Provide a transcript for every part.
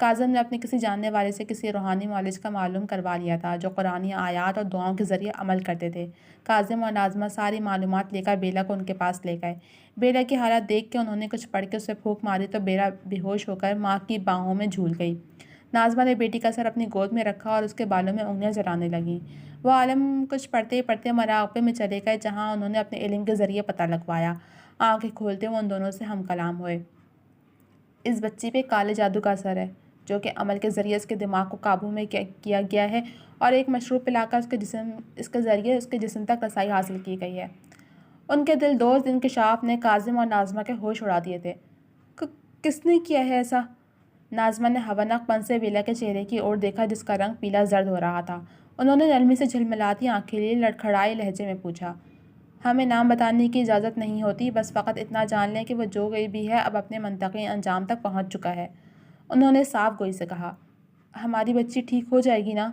کاظم نے اپنے کسی جاننے والے سے کسی روحانی معالج کا معلوم کروا لیا تھا جو قرآنی آیات اور دعاؤں کے ذریعے عمل کرتے تھے۔ کاظم اور ناظمہ ساری معلومات لے کر بیلا کو ان کے پاس لے گئے۔ بیلا کی حالت دیکھ کے انہوں نے کچھ پڑھ کے اسے پھونک ماری تو بیلا بے ہوش ہو کر ماں کی باہوں میں جھول گئی۔ ناظمہ نے بیٹی کا سر اپنی گود میں رکھا اور اس کے بالوں میں انگلیاں چلانے لگیں۔ وہ عالم کچھ پڑھتے ہی پڑھتے مراقبے میں چلے گئے جہاں انہوں نے اپنے علم کے ذریعے پتہ لگوایا۔ آنکھیں کھولتے وہ ان دونوں سے ہم کلام ہوئے۔ اس بچی پہ کالے جادو کا اثر ہے جو کہ عمل کے ذریعے اس کے دماغ کو قابو میں کیا گیا ہے اور ایک مشروب پلا کر اس کے ذریعے اس کے جسم تک رسائی حاصل کی گئی ہے۔ ان کے دل دوز انکشاف نے کاظم اور ناظمہ کے ہوش اڑا دیے تھے۔ کس نے کیا ہے ایسا؟ ناظمہ نے ہونق پن سے بیلا کے چہرے کی اور دیکھا جس کا رنگ پیلا زرد ہو رہا تھا۔ انہوں نے نرمی سے جھلملاتی آنکھیں لیے لڑکھڑائے لہجے میں پوچھا، ہمیں نام بتانے کی اجازت نہیں ہوتی، بس فقط اتنا جان لیں کہ وہ جو گئی بھی ہے اب اپنے منطقی انجام تک پہنچ چکا ہے۔ انہوں نے صاف گوئی سے کہا، ہماری بچی ٹھیک ہو جائے گی نا؟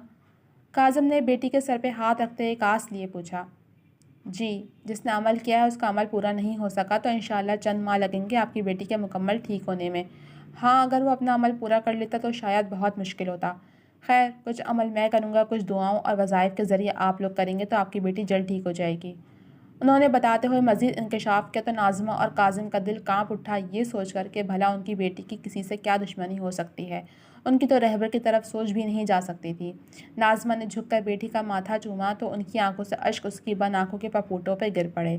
کاظم نے بیٹی کے سر پہ ہاتھ رکھتے ایک آس لیے پوچھا۔ جی، جس نے عمل کیا ہے اس کا عمل پورا نہیں ہو سکا تو انشاءاللہ چند ماہ لگیں گے آپ کی بیٹی کے مکمل ٹھیک ہونے میں۔ ہاں، اگر وہ اپنا عمل پورا کر لیتا تو شاید بہت مشکل ہوتا۔ خیر، کچھ عمل میں کروں گا، کچھ دعاؤں اور وظائف کے ذریعے آپ لوگ کریں گے تو آپ کی بیٹی جلد ٹھیک ہو جائے گی۔ انہوں نے بتاتے ہوئے مزید انکشاف کیا تو ناظمہ اور کاظم کا دل کانپ اٹھا یہ سوچ کر کہ بھلا ان کی بیٹی کی کسی سے کیا دشمنی ہو سکتی ہے۔ ان کی تو رہبر کی طرف سوچ بھی نہیں جا سکتی تھی۔ ناظمہ نے جھک کر بیٹی کا ماتھا چوما تو ان کی آنکھوں سے اشک اس کی بند آنکھوں کے پپوٹوں پہ گر پڑے۔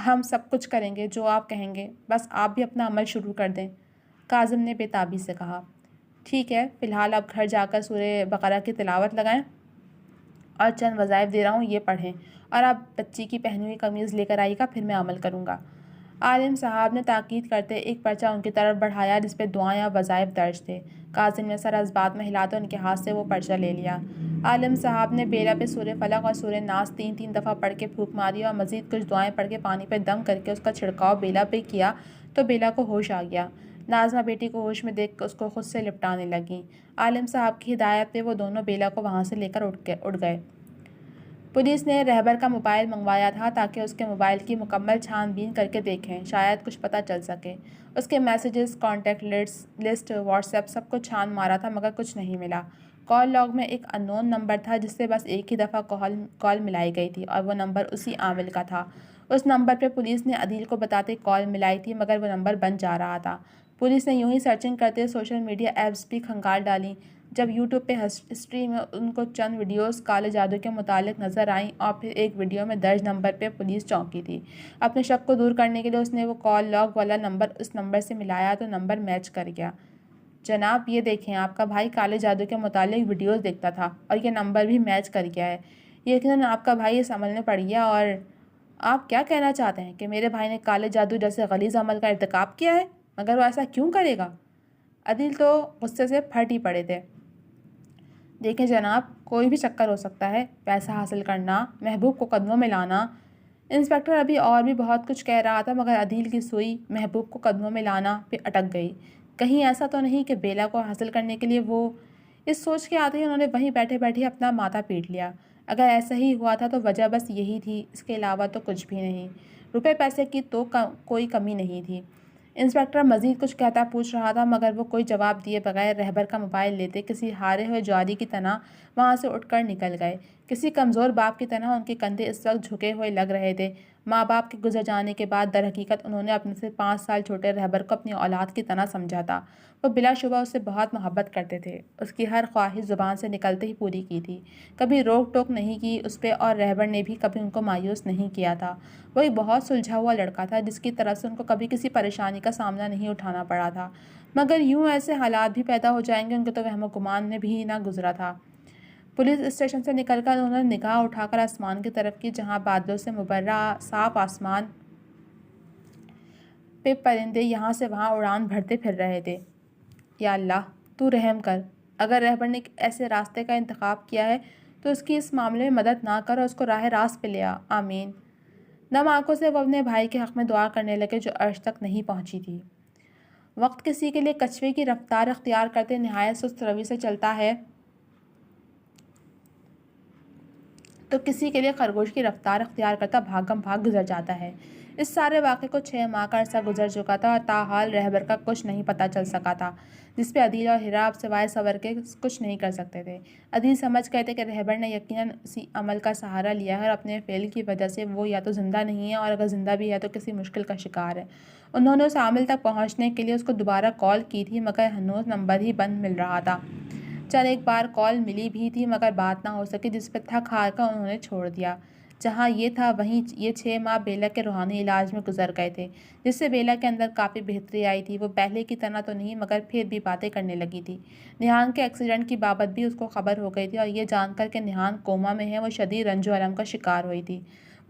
ہم سب کچھ کریں گے جو آپ کہیں گے، بس آپ بھی اپنا عمل شروع کر دیں، کاظم نے بے تابی سے کہا۔ ٹھیک ہے، فی الحال اب گھر جا کر سورہ بقرہ کی تلاوت لگائیں اور چند وظائف دے رہا ہوں یہ پڑھیں، اور آپ بچی کی پہنی ہوئی قمیض لے کر آئیے گا، پھر میں عمل کروں گا۔ عالم صاحب نے تاکید کرتے ایک پرچہ ان کی طرف بڑھایا جس پہ دعائیں اور وظائف درج تھے۔ کاظم نے سر اس بات میں ہلاتے ان کے ہاتھ سے وہ پرچہ لے لیا۔ عالم صاحب نے بیلا پہ سورہ فلق اور سورہ ناس 3 دفعہ پڑھ کے پھونک ماری اور مزید کچھ دعائیں پڑھ کے پانی پہ دم کر کے اس کا چھڑکاؤ بیلا پہ کیا تو بیلا کو ہوش آ گیا۔ ناظمہ بیٹی کو ہوش میں دیکھ کر اس کو خود سے لپٹانے لگیں۔ عالم صاحب کی ہدایت پہ وہ دونوں بیلا کو وہاں سے لے کر اٹھ گئے۔ پولیس نے رہبر کا موبائل منگوایا تھا تاکہ اس کے موبائل کی مکمل چھان بین کر کے دیکھیں، شاید کچھ پتہ چل سکے۔ اس کے messages, contact list, WhatsApp سب کو چھان مارا تھا مگر کچھ نہیں ملا۔ کال لاگ میں ایک ان نون نمبر تھا جس سے بس ایک ہی دفعہ کال ملائی گئی تھی اور وہ نمبر اسی عامل کا تھا۔ اس نمبر پہ پولیس نے عدیل کو بتاتے کال ملائی تھی مگر وہ نمبر بند جا رہا تھا۔ پولیس نے یوں ہی سرچنگ کرتے سوشل میڈیا ایپس بھی کھنگال ڈالیں۔ جب یوٹیوب پہ ہسٹری میں ان کو چند ویڈیوز کالے جادو کے متعلق نظر آئیں اور پھر ایک ویڈیو میں درج نمبر پہ پولیس چونکی تھی۔ اپنے شک کو دور کرنے کے لیے اس نے وہ کال لاگ والا نمبر اس نمبر سے ملایا تو نمبر میچ کر گیا۔ جناب یہ دیکھیں، آپ کا بھائی کالے جادو کے متعلق ویڈیوز دیکھتا تھا اور یہ نمبر بھی میچ کر گیا ہے۔ یقیناً آپ کا بھائی اس عمل میں پڑ گیا۔ اور آپ کیا کہنا چاہتے ہیں کہ میرے بھائی نے کالے جادو جیسے غلیظ عمل کا ارتکاب کیا ہے؟ مگر وہ ایسا کیوں کرے گا؟ عدیل تو غصے سے پھٹ ہی پڑے تھے۔ دیکھیں جناب، کوئی بھی چکر ہو سکتا ہے، پیسہ حاصل کرنا، محبوب کو قدموں میں لانا۔ انسپکٹر ابھی اور بھی بہت کچھ کہہ رہا تھا مگر عدیل کی سوئی محبوب کو قدموں میں لانا پہ اٹک گئی۔ کہیں ایسا تو نہیں کہ بیلا کو حاصل کرنے کے لیے وہ… اس سوچ کے آتے ہی انہوں نے وہیں بیٹھے بیٹھے اپنا ماتھا پیٹ لیا۔ اگر ایسا ہی ہوا تھا تو وجہ بس یہی تھی، اس کے علاوہ تو کچھ بھی نہیں۔ روپے پیسے کی تو کوئی کمی نہیں تھی۔ انسپکٹر مزید کچھ کہتا پوچھ رہا تھا مگر وہ کوئی جواب دیے بغیر رہبر کا موبائل لیتے کسی ہارے ہوئے جواری کی طرح وہاں سے اٹھ کر نکل گئے۔ کسی کمزور باپ کی طرح ان کے کندھے اس وقت جھکے ہوئے لگ رہے تھے۔ ماں باپ کے گزر جانے کے بعد در حقیقت انہوں نے اپنے سے 5 سال چھوٹے رہبر کو اپنی اولاد کی طرح سمجھا تھا۔ وہ بلا شبہ اس سے بہت محبت کرتے تھے، اس کی ہر خواہش زبان سے نکلتے ہی پوری کی تھی، کبھی روک ٹوک نہیں کی اس پہ، اور رہبر نے بھی کبھی ان کو مایوس نہیں کیا تھا۔ وہ ایک بہت سلجھا ہوا لڑکا تھا جس کی طرف سے ان کو کبھی کسی پریشانی کا سامنا نہیں اٹھانا پڑا تھا، مگر یوں ایسے حالات بھی پیدا ہو جائیں گے ان کے تو وہم و گمان میں بھی نہ گزرا تھا۔ پولیس اسٹیشن سے نکل کر انہوں نے نگاہ اٹھا کر آسمان کی طرف کی جہاں بادلوں سے مبرہ صاف آسمان پہ پرندے یہاں سے وہاں اڑان بھرتے پھر رہے تھے۔ یا اللہ، تو رحم کر، اگر رہبر نے ایسے راستے کا انتخاب کیا ہے تو اس کی اس معاملے میں مدد نہ کر اور اس کو راہ راست پہ لے آ، آمین۔ نم آنکھوں سے وہ اپنے بھائی کے حق میں دعا کرنے لگے جو عرش تک نہیں پہنچی تھی۔ وقت کسی کے لیے کچھوے کی رفتار اختیار کرتے نہایت سست روی سے چلتا ہے تو کسی کے لیے خرگوش کی رفتار اختیار کرتا بھاگم بھاگ گزر جاتا ہے۔ اس سارے واقعے کو 6 ماہ کا عرصہ گزر چکا تھا اور تاحال رہبر کا کچھ نہیں پتہ چل سکا تھا، جس پہ عدیل اور ہیرا اب سوائے صبر کے کچھ نہیں کر سکتے تھے۔ عدیل سمجھ گئے تھے کہ رہبر نے یقیناً اسی عمل کا سہارا لیا ہے اور اپنے فعل کی وجہ سے وہ یا تو زندہ نہیں ہے اور اگر زندہ بھی ہے تو کسی مشکل کا شکار ہے۔ انہوں نے اس عامل تک پہنچنے کے لیے اس کو دوبارہ کال کی تھی مگر ہنوز نمبر ہی بند مل رہا تھا۔ چند ایک بار کال ملی بھی تھی مگر بات نہ ہو سکی، جس پہ تھک ہار کر انہوں نے چھوڑ دیا۔ جہاں یہ تھا وہیں یہ 6 ماہ بیلا کے روحانی علاج میں گزر گئے تھے، جس سے بیلا کے اندر کافی بہتری آئی تھی۔ وہ پہلے کی طرح تو نہیں مگر پھر بھی باتیں کرنے لگی تھی۔ نیہان کے ایکسیڈنٹ کی بابت بھی اس کو خبر ہو گئی تھی اور یہ جان کر کہ نیہان کوما میں ہے وہ شدید رنج و الم کا شکار ہوئی تھی۔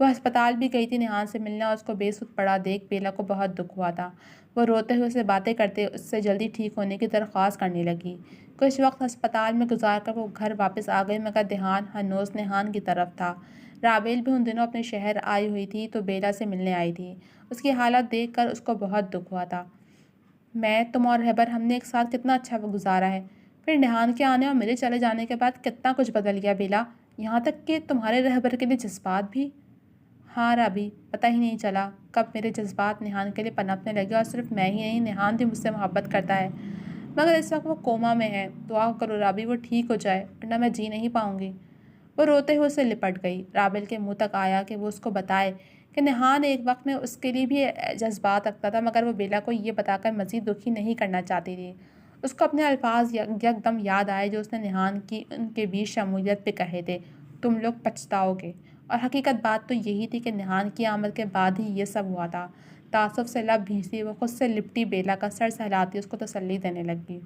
وہ ہسپتال بھی گئی تھی نیہان سے ملنے اور اس کو بے سود پڑا دیکھ بیلا کو بہت دکھ ہوا تھا۔ وہ روتے ہوئے اسے باتیں کرتے اس سے جلدی ٹھیک ہونے کی درخواست کرنے لگی۔ کچھ وقت ہسپتال میں گزار کر وہ گھر واپس آ گئی مگر دھیان ہنوز نیہان کی طرف تھا۔ رابیل بھی ان دنوں اپنے شہر آئی ہوئی تھی تو بیلا سے ملنے آئی تھی۔ اس کی حالت دیکھ کر اس کو بہت دکھ ہوا تھا۔ تم اور رہبر ہم نے ایک ساتھ کتنا اچھا گزارا ہے، پھر نیہان کے آنے اور میرے چلے جانے کے بعد کتنا کچھ بدل گیا بیلا، یہاں تک کہ تمہارے رہبر کے لیے جذبات بھی۔ ہاں رابی، پتہ ہی نہیں چلا کب میرے جذبات نیہان کے لیے پنپنے لگے اور صرف میں ہی نہیں نیہان بھی مجھ سے محبت کرتا ہے، مگر اس وقت وہ کوما میں ہے۔ دعا کرو رابی وہ ٹھیک ہو جائے ورنہ میں جی نہیں پاؤں گی۔ وہ روتے ہوئے اسے لپٹ گئی۔ رابیل کے منہ تک آیا کہ وہ اس کو بتائے کہ نیہان ایک وقت میں اس کے لیے بھی جذبات رکھتا تھا مگر وہ بیلا کو یہ بتا کر مزید دکھی نہیں کرنا چاہتی تھی۔ اس کو اپنے الفاظ یکدم یاد آئے جو اس نے نیہان کی ان کے بیچ شمولیت پہ کہے تھے، تم لوگ پچھتاؤ گے۔ اور حقیقت بات تو یہی تھی کہ نیہان کی آمد کے بعد ہی یہ سب ہوا تھا۔ تعصب سے لب بھیجتی وہ خود سے لپٹی بیلا کا سر سہلاتی اس کو تسلی دینے لگی۔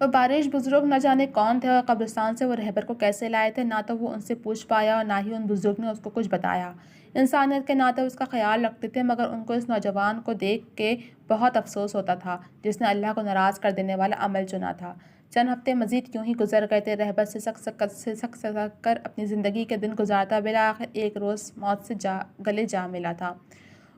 وہ بارش بزرگ نہ جانے کون تھے اور قبرستان سے وہ رہبر کو کیسے لائے تھے، نہ تو وہ ان سے پوچھ پایا اور نہ ہی ان بزرگ نے اس کو کچھ بتایا۔ انسانیت کے ناطے اس کا خیال رکھتے تھے مگر ان کو اس نوجوان کو دیکھ کے بہت افسوس ہوتا تھا جس نے اللہ کو ناراض کر دینے والا عمل چنا تھا۔ چند ہفتے مزید یوں ہی گزر گئے تھے۔ رہبر سے سخت کر اپنی زندگی کے دن گزارتا بالآخر ایک روز موت سے گلے جا ملا تھا۔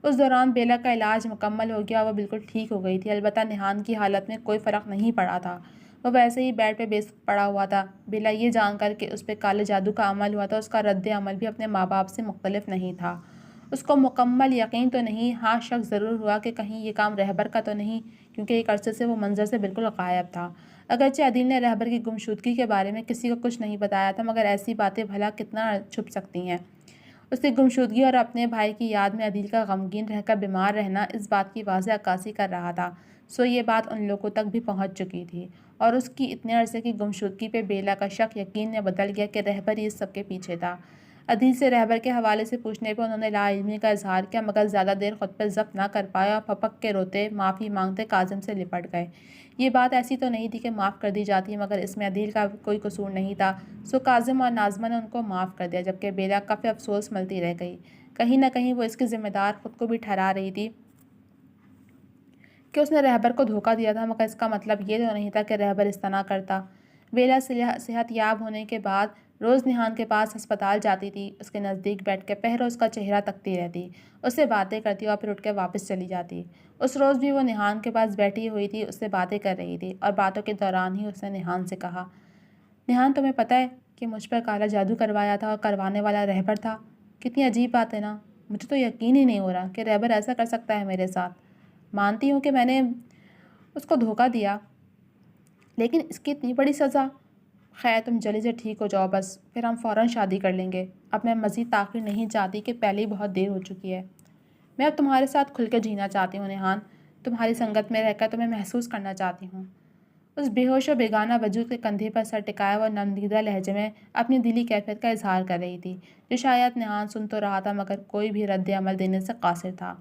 اس دوران بیلا کا علاج مکمل ہو گیا اور وہ بالکل ٹھیک ہو گئی تھی، البتہ نیہان کی حالت میں کوئی فرق نہیں پڑا تھا۔ وہ ویسے ہی بیڈ پہ بے سود پڑا ہوا تھا۔ بیلا یہ جان کر کہ اس پہ کالے جادو کا عمل ہوا تھا اس کا رد عمل بھی اپنے ماں باپ سے مختلف نہیں تھا۔ اس کو مکمل یقین تو نہیں، ہاں شک ضرور ہوا کہ کہیں یہ کام رہبر کا تو نہیں، کیونکہ ایک عرصے سے وہ منظر سے بالکل غائب تھا۔ اگرچہ عدیل نے رہبر کی گمشدگی کے بارے میں کسی کو کچھ نہیں بتایا تھا مگر ایسی باتیں بھلا کتنا چھپ سکتی ہیں۔ اس کی گمشدگی اور اپنے بھائی کی یاد میں عدیل کا غمگین رہ کر بیمار رہنا اس بات کی واضح عکاسی کر رہا تھا، سو یہ بات ان لوگوں تک بھی پہنچ چکی تھی اور اس کی اتنے عرصے کی گمشدگی پہ بیلا کا شک یقین میں بدل گیا کہ رہبر ہی اس سب کے پیچھے تھا۔ عدیل سے رہبر کے حوالے سے پوچھنے پہ انہوں نے لا علمی کا اظہار کیا مگر زیادہ دیر خود پہ ضبط نہ کر پائے اور پھپک کے روتے معافی مانگتے کاظم سے لپٹ گئے۔ یہ بات ایسی تو نہیں تھی کہ معاف کر دی جاتی مگر اس میں عدیل کا کوئی قصور نہیں تھا، سو کاظم اور ناظمہ نے ان کو معاف کر دیا جبکہ بیلا کافی افسوس ملتی رہ گئی۔ کہیں نہ کہیں وہ اس کی ذمہ دار خود کو بھی ٹھہرا رہی تھی کہ اس نے رہبر کو دھوکہ دیا تھا مگر اس کا مطلب یہ تو نہیں تھا کہ رہبر اس طرح کرتا۔ بیلا صحت یاب ہونے کے بعد روز نیہان کے پاس ہسپتال جاتی تھی، اس کے نزدیک بیٹھ کے پہروں اس کا چہرہ تکتی رہتی، اس سے باتیں کرتی اور پھر اٹھ کے واپس چلی جاتی۔ اس روز بھی وہ نیہان کے پاس بیٹھی ہوئی تھی، اس سے باتیں کر رہی تھی اور باتوں کے دوران ہی اس نے نیہان سے کہا، نیہان تمہیں پتہ ہے کہ مجھ پر کالا جادو کروایا تھا اور کروانے والا رہبر تھا؟ کتنی عجیب بات ہے نا، مجھے تو یقین ہی نہیں ہو رہا کہ رہبر ایسا کر سکتا ہے میرے ساتھ۔ مانتی ہوں کہ میں نے اس کو دھوکہ دیا لیکن اس کی اتنی بڑی سزا۔ خیر تم جلدی سے ٹھیک ہو جاؤ بس، پھر ہم فوراً شادی کر لیں گے۔ اب میں مزید تاخیر نہیں چاہتی کہ پہلے ہی بہت دیر ہو چکی ہے۔ میں اب تمہارے ساتھ کھل کے جینا چاہتی ہوں نیہان، تمہاری سنگت میں رہ کر تمہیں محسوس کرنا چاہتی ہوں۔ اس بے ہوش و بیگانہ وجود کے کندھے پر سر ٹکائے وہ نرم لہجے میں اپنی دلی کیفیت کا اظہار کر رہی تھی جو شاید نیہان سن تو رہا تھا مگر کوئی بھی رد عمل دینے سے قاصر تھا۔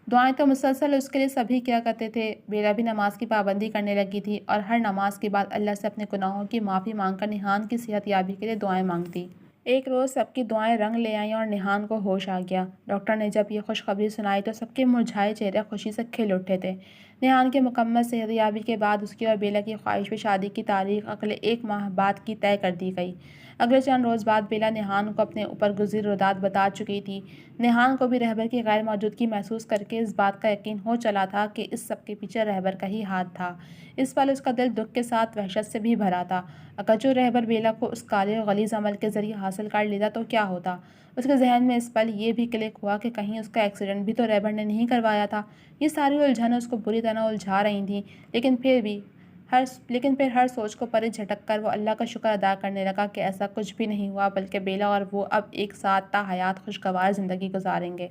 دعائیں تو مسلسل اس کے لیے سبھی کیا کرتے تھے۔ بیلا بھی نماز کی پابندی کرنے لگی تھی اور ہر نماز کے بعد اللہ سے اپنے گناہوں کی معافی مانگ کر نیہان کی صحت یابی کے لیے دعائیں مانگتی۔ ایک روز سب کی دعائیں رنگ لے آئیں اور نیہان کو ہوش آ گیا۔ ڈاکٹر نے جب یہ خوشخبری سنائی تو سب کے مرجھائے چہرے خوشی سے کھل اٹھے تھے۔ نیہان کے مکمل صحت یابی کے بعد اس کی اور بیلا کی خواہش پہ شادی کی تاریخ اگلے 1 ماہ بعد کی طے کر دی گئی۔ اگلے چند روز بعد بیلا نیہان کو اپنے اوپر گزری رودات بتا چکی تھی۔ نیہان کو بھی رہبر کی غیر موجودگی محسوس کر کے اس بات کا یقین ہو چلا تھا کہ اس سب کے پیچھے رہبر کا ہی ہاتھ تھا۔ اس پل اس کا دل دکھ کے ساتھ وحشت سے بھی بھرا تھا۔ اگر جو رہبر بیلا کو اس کالے اور غلیظ عمل کے ذریعے حاصل کر لیتا تو کیا ہوتا؟ اس کے ذہن میں اس پل یہ بھی کلک ہوا کہ کہیں اس کا ایکسیڈنٹ بھی تو رہبر نے نہیں کروایا تھا۔ یہ ساری الجھنیں اس کو بری طرح الجھا رہی تھیں، لیکن پھر ہر سوچ کو پرے جھٹک کر وہ اللہ کا شکر ادا کرنے لگا کہ ایسا کچھ بھی نہیں ہوا، بلکہ بیلا اور وہ اب ایک ساتھ تا حیات خوشگوار زندگی گزاریں گے۔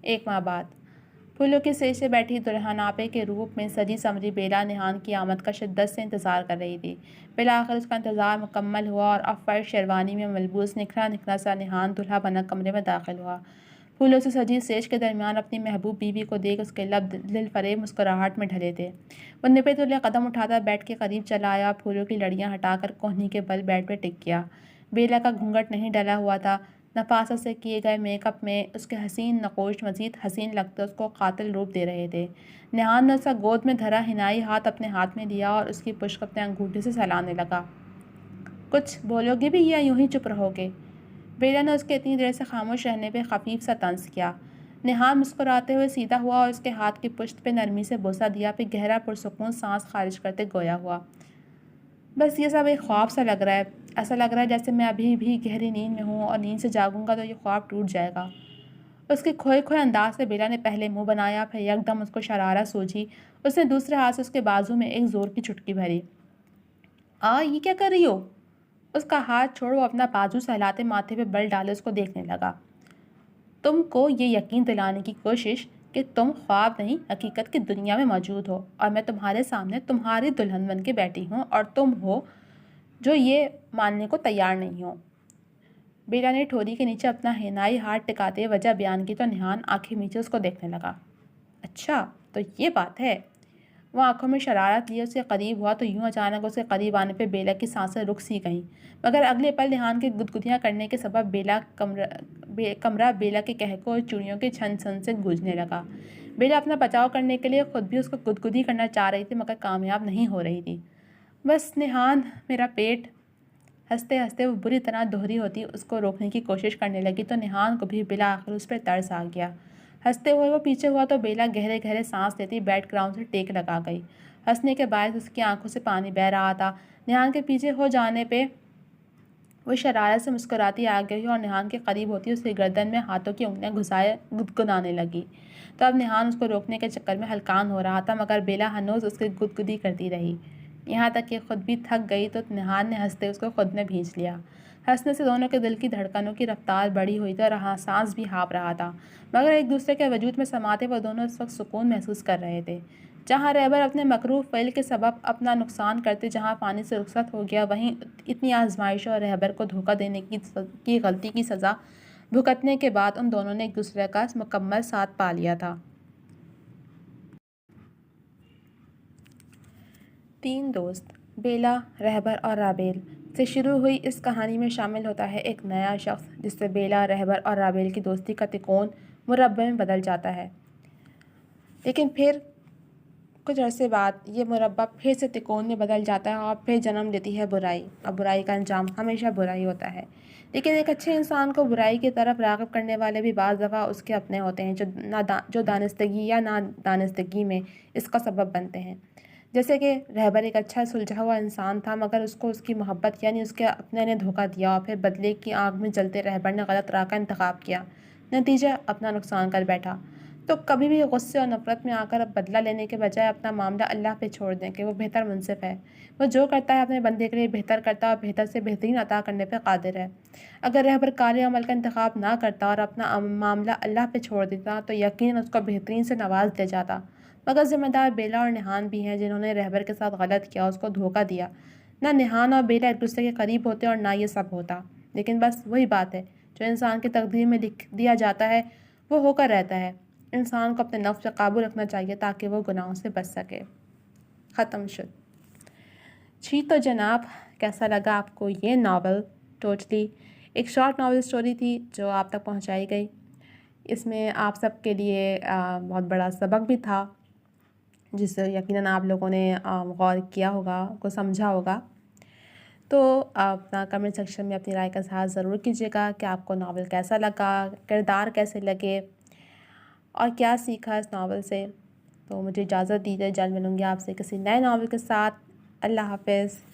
1 ماہ بعد پھولوں کے سیج سے بیٹھی دلہن آپے کے روپ میں سجی سمری بیلا نیہان کی آمد کا شدت سے انتظار کر رہی تھی۔ بالآخر اس کا انتظار مکمل ہوا اور اب فرش شیروانی میں ملبوس نکھرا نکھرا سا نیہان دلہا بنا کمرے میں داخل ہوا۔ پھولوں سے سجی سیج کے درمیان اپنی محبوب بیوی کو دیکھ اس کے لب دل فریب مسکراہٹ میں ڈھلے تھے۔ وہ نپے تلے قدم اٹھاتا بیڈ کے قریب چلا آیا، پھولوں کی لڑیاں ہٹا کر کوہنی کے بل بیڈ پہ ٹک گیا۔ بیلا کا گھونگھٹ نہیں ڈلا ہوا تھا، نفاست سے کیے گئے میک اپ میں اس کے حسین نقوش مزید حسین لگتے اس کو قاتل روپ دے رہے تھے۔ نیہان نے اس کا گود میں دھرا حنائی ہاتھ اپنے ہاتھ میں لیا اور اس کی پشت اپنے انگوٹھے سے سہلانے لگا۔ کچھ بولو گے بھی یا یوں ہی چپ رہو گے؟ بیلا نے اس کے اتنی دیر سے خاموش رہنے پہ خفیف سا طنز کیا۔ نیہان مسکراتے ہوئے سیدھا ہوا اور اس کے ہاتھ کی پشت پہ نرمی سے بوسہ دیا، پھر گہرا پرسکون سانس خارج کرتے گویا ہوا، بس یہ سب ایک خواب سا لگ رہا ہے، ایسا لگ رہا ہے جیسے میں ابھی بھی گہری نیند میں ہوں اور نیند سے جاگوں گا تو یہ خواب ٹوٹ جائے گا۔ اس کے کھوئے کھوئے انداز سے بیلا نے پہلے منہ بنایا، پھر یکدم اس کو شرارت سوجھی۔ اس نے دوسرے ہاتھ سے اس کے بازو میں ایک زور کی چٹکی بھری۔ یہ کیا کر رہی ہو؟ اس کا ہاتھ چھوڑ وہ اپنا بازو سہلاتے ماتھے پہ بل ڈالے اس کو دیکھنے لگا۔ تم کو یہ یقین دلانے کی کوشش کہ تم خواب نہیں حقیقت کی دنیا میں موجود ہو، اور میں تمہارے سامنے تمہاری دلہن بن کے بیٹھی ہوں اور تم ہو جو یہ ماننے کو تیار نہیں ہو۔ بیلا نے ٹھوری کے نیچے اپنا حنائی ہاتھ ٹکاتے وجہ بیان کی تو نیہان آنکھیں میچے اس کو دیکھنے لگا۔ اچھا تو یہ بات ہے۔ وہ آنکھوں میں شرارت لیے اس کے قریب ہوا تو یوں اچانک اس کے قریب آنے پہ بیلا کی سانسیں رک سی گئیں، مگر اگلے پل نیہان کے گدگدیاں کرنے کے سبب کمرہ بیلا کے کہکوں اور چوڑیوں کے چھن چھن سے گونجنے لگا۔ بیلا اپنا بچاؤ کرنے کے لیے خود بھی اس کو گدگدی کرنا چاہ رہی تھی، مگر کامیاب نہیں ہو رہی تھی۔ بس نیہان میرا پیٹ۔ ہنستے ہنستے وہ بری طرح دوہری ہوتی اس کو روکنے کی کوشش کرنے لگی تو نیہان کو بھی بالآخر اس پر ترس آ گیا۔ ہنستے ہوئے وہ پیچھے ہوا تو بیلا گہرے گہرے سانس لیتی بیک گراؤنڈ سے ٹیک لگا گئی۔ ہنسنے کے باعث اس کی آنکھوں سے پانی بہہ رہا تھا۔ نیہان کے پیچھے ہو جانے پہ وہ شرارت سے مسکراتی آ گئی اور نیہان کے قریب ہوتی اس کی گردن میں ہاتھوں کی انگلیاں گھسائے گدگدانے لگی۔ تو اب نیہان اس کو روکنے کے چکر میں ہلکان ہو رہا تھا، مگر بیلا ہنوز اس کی گدگدی کرتی رہی، یہاں تک کہ خود بھی تھک گئی تو نیہان نے ہنستے اس کو خود میں بھینچ لیا۔ ہنسنے سے دونوں کے دل کی دھڑکنوں کی رفتار بڑھی ہوئی تھی اور سانس بھی ہانپ رہا تھا، مگر ایک دوسرے کے وجود میں سماتے وہ دونوں اس وقت سکون محسوس کر رہے تھے۔ جہاں رہبر اپنے مکروہ فعل کے سبب اپنا نقصان کرتے جہاں پانی سے رخصت ہو گیا، وہیں اتنی آزمائشوں اور رہبر کو دھوکہ دینے کی غلطی کی سزا بھگتنے کے بعد ان دونوں نے ایک دوسرے کا مکمل ساتھ پا لیا تھا۔ 3 دوست بیلا، رہبر اور رابیل سے شروع ہوئی اس کہانی میں شامل ہوتا ہے ایک نیا شخص جس سے بیلا، رہبر اور رابیل کی دوستی کا تکون مربع میں بدل جاتا ہے، لیکن پھر کچھ عرصے بعد یہ مربع پھر سے تکون میں بدل جاتا ہے اور پھر جنم لیتی ہے برائی، اور برائی کا انجام ہمیشہ برائی ہوتا ہے۔ لیکن ایک اچھے انسان کو برائی کی طرف راغب کرنے والے بھی بعض دفعہ اس کے اپنے ہوتے ہیں جو دانستگی یا نادانستگی میں اس کا سبب بنتے ہیں۔ جیسے کہ رہبر ایک اچھا سلجھا ہوا انسان تھا، مگر اس کو اس کی محبت یعنی اس کے اپنے نے دھوکہ دیا اور پھر بدلے کی آگ میں جلتے رہبر نے غلط راہ کا انتخاب کیا، نتیجہ اپنا نقصان کر بیٹھا۔ تو کبھی بھی غصے اور نفرت میں آ کر بدلہ لینے کے بجائے اپنا معاملہ اللہ پہ چھوڑ دیں کہ وہ بہتر منصف ہے۔ وہ جو کرتا ہے اپنے بندے کے لیے بہتر کرتا ہے اور بہتر سے بہترین عطا کرنے پہ قادر ہے۔ اگر رہبر کالے عمل کا انتخاب نہ کرتا اور اپنا معاملہ اللہ پہ چھوڑ دیتا تو یقیناً اس کو بہترین سے نواز دیا جاتا، مگر ذمہ دار بیلا اور نیہان بھی ہیں جنہوں نے رہبر کے ساتھ غلط کیا، اس کو دھوکہ دیا۔ نہ نیہان اور بیلا ایک دوسرے کے قریب ہوتے اور نہ یہ سب ہوتا، لیکن بس وہی بات ہے، جو انسان کی تقدیر میں لکھ دیا جاتا ہے وہ ہو کر رہتا ہے۔ انسان کو اپنے نفس پہ قابو رکھنا چاہیے تاکہ وہ گناہوں سے بچ سکے۔ ختم شد۔ جی تو جناب، کیسا لگا آپ کو یہ ناول؟ ٹوٹلی ایک شارٹ ناول سٹوری تھی جو آپ تک پہنچائی گئی۔ اس میں آپ سب کے لیے بہت بڑا سبق بھی تھا، جس سے یقیناً آپ لوگوں نے غور کیا ہوگا، کو سمجھا ہوگا۔ تو آپ اپنا کمنٹ سیکشن میں اپنی رائے کا اظہار ضرور کیجیے گا کہ آپ کو ناول کیسا لگا، کردار کیسے لگے اور کیا سیکھا اس ناول سے۔ تو مجھے اجازت دیجیے، جلد ملوں گی آپ سے کسی نئے ناول کے ساتھ۔ اللہ حافظ۔